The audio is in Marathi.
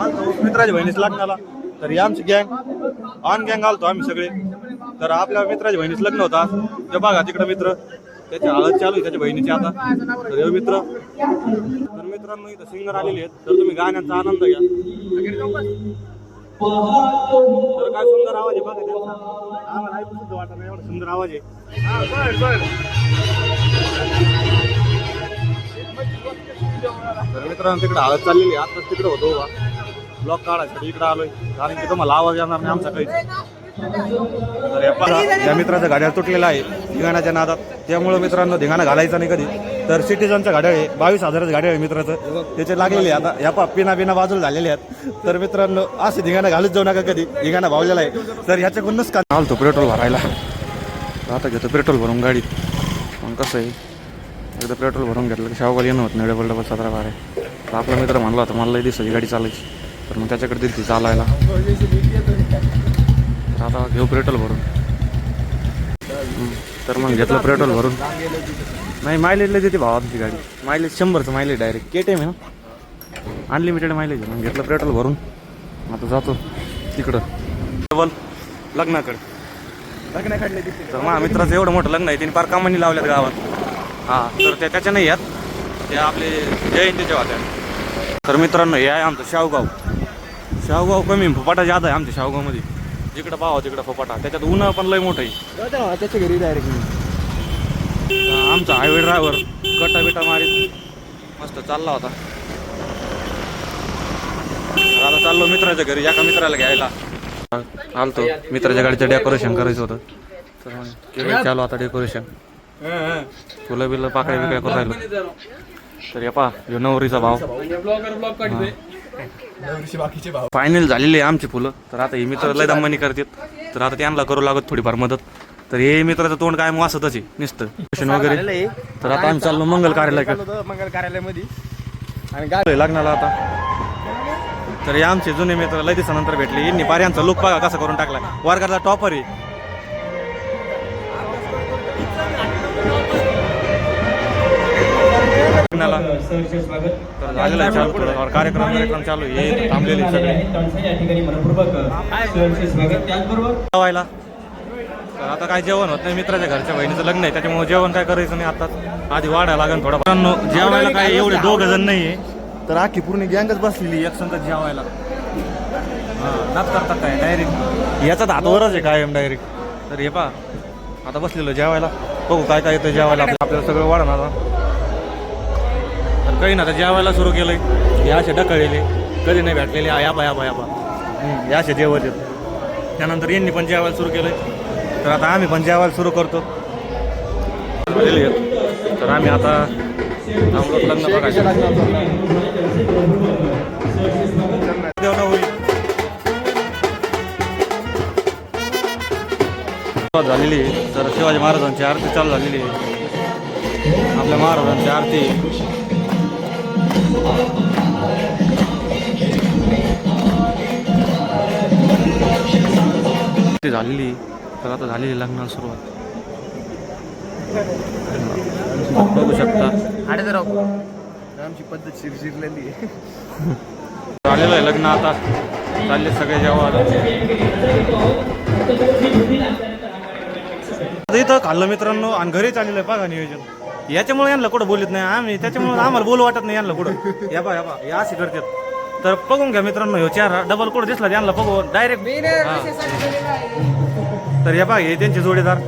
आलतो मित्राच्या बहिणीच लग्नाला. तर ही आमची गँग ऑन गँग आलतो आम्ही सगळे. तर आपल्या मित्राच्या बहिणीच लग्न होता. ते बघा तिकडे मित्र, त्याची हळद चालू आहे त्याच्या बहिणीची आता. तर हे मित्र, तर मित्रांनो इथं सिंगर आलेले आहेत. तर तुम्ही गाण्यांचा आनंद घ्या. तर काय सुंदर आवाज आहे बघा त्यांचा. आम्हाला ऐकू सुद्धा वाटत नाही एवढा सुंदर आवाज आहे. तर मित्रांनो तिकडे हळद चाललेली आहे. आताच तिकडे होतो बा ब्लॉक काढायसाठी इकडे आलोय, कारण की तुम्हाला आवाज येणार नाही आमचा काही. तर या मित्राच्या गाड्या तुटलेला आहे धिंगाणाच्या नादात. त्यामुळे मित्रांनो धिंगाणा घालायचा नाही कधी. तर सिटीजनच्या गाड्या आहे, 22,000च गाड्या आहे मित्राचं. त्याचे लागलेले आता या पिना बाजूला झालेले आहेत. तर मित्रांनो असे धिंगाणा घालत जाऊ नका कधी, धिंगाणा भावलेला आहे. तर ह्याच्याकडूनच का आलतो पेट्रोल भरायला. आता घेतो पेट्रोल भरून गाडीत. मग कसं आहे, एकदा पेट्रोल भरून घेतलं की शावगाली येणं होत नाही. डबल 17-12. तर आपला मित्र म्हणला होता मला लई दिवसाची गाडी चालायची, तर मग त्याच्याकडे दिली ती चालायला. आता घेऊ पेट्रोल भरून. तर मग घेतलं पेट्रोल भरून. नाही मायलेजला देते भाव आमची गाडी. मायलेज 100चं मायलेज डायरेक्ट KTM आहे ना, अनलिमिटेड मायलेज. मग घेतलं पेट्रोल भरून. आता जातो तिकडं डबल लग्नाकडे. लग्न काढले तर मग मित्राचं एवढं मोठं लग्न आहे, त्यांनी पार कामांनी लावल्यात गावात. हां, तर त्याच्या नाही यात, ते आपले जयंतीच्या होत्या. तर मित्रांनो हे आहे आमचं शावगाव कमी फपाटा जादा आहे आमच्या शावगावमध्ये. जिकडं पाहावं तिकडं फपाटा. त्याच्यात उन्हा पण लय मोठं आहे. त्याच्या घरी डायरेक्ट आमचा हायवे ड्रायव्हर कटा बिटा मारीत मस्त चालला होता. आता चाललो मित्राच्या घरी, एका मित्राला घ्यायला आलतो. मित्राच्या गाडीचं डेकोरेशन करायचं होतं, तर मग चालू आता डेकोरेशन. फुलं बिलं पाकळ्या बिकळ्या करून राहिलो. तर या पा ह्यो नवरीचा भाव. फायनल झालेली आहे आमची फुलं. तर आता हे मित्र लय दमनी करतात, तर आता त्यांना करू लागत थोडीफार मदत. तर हे मित्राचं तोंड काय वासतच आहे नुसतं वगैरे. तर आता आम्ही चाललो मंगल कार्यालयामध्ये आणि गाडी लग्नाला आता. तर हे आमचे जुने मित्र लय दिवसानंतर भेटले. यांनी पाऱ्यांचा लुक बघा कसा करून टाकला. वर्गाचा टॉपर आहे. तर झालेलं आहे चालू थोडं कार्यक्रम चालू आहे. थांबलेले सगळे जेवायला. तर आता काय जेवण होत नाही, मित्राच्या घरच्या बहिणीचं लग्न आहे त्याच्यामुळे जेवण काय करायचं नाही. आताच आधी वाढायला लागेल थोडं. जेवायला काय एवढे 2 जण नाही आहे, तर आखी पूर्ण गँगच बसलेली एक संगत जेवायला. हां, नाच करतात काय डायरेक्ट. याचा हातवरच आहे कायम डायरेक्ट. तर हे पा आता बसलेलं जेवायला. बघू काय काय येतं जेवायला. आपल्याला सगळं वाढणार आता. तर काही ना आता जेवायला सुरू केलंय. हे असे ढकळलेले कधी नाही भेटलेले. याबा हे असे जेवत येत. त्यानंतर यांनी पण जेवायला सुरू केलंय. तर आता आम्ही पण जेवायला सुरू करतो. तर आम्ही आता लग्न बघायचं झालेली. तर शिवाजी महाराजांची आरती चालू झालेली आहे. आपल्या महाराजांची आरती झालेली. तर आता झालेली लग्नाला सुरुवात बघू शकता. आमची पद्धत शिरशिरलेली झालेलं आहे लग्न. आता चालले सगळे जेव्हा इथं खाल्लं मित्रांनो आणि घरी चाललेलं आहे बघा नियोजन. याच्यामुळे यांना कुठं बोलत नाही आम्ही, त्याच्यामुळे आम्हाला बोलू वाटत नाही यांना कुठं. या बा या असे करतात. तर बघून घ्या मित्रांनो, ह्यो चेहरा डबल कुठं दिसला यांना बघू डायरेक्ट. तर या बा हे त्यांचे जोडीदार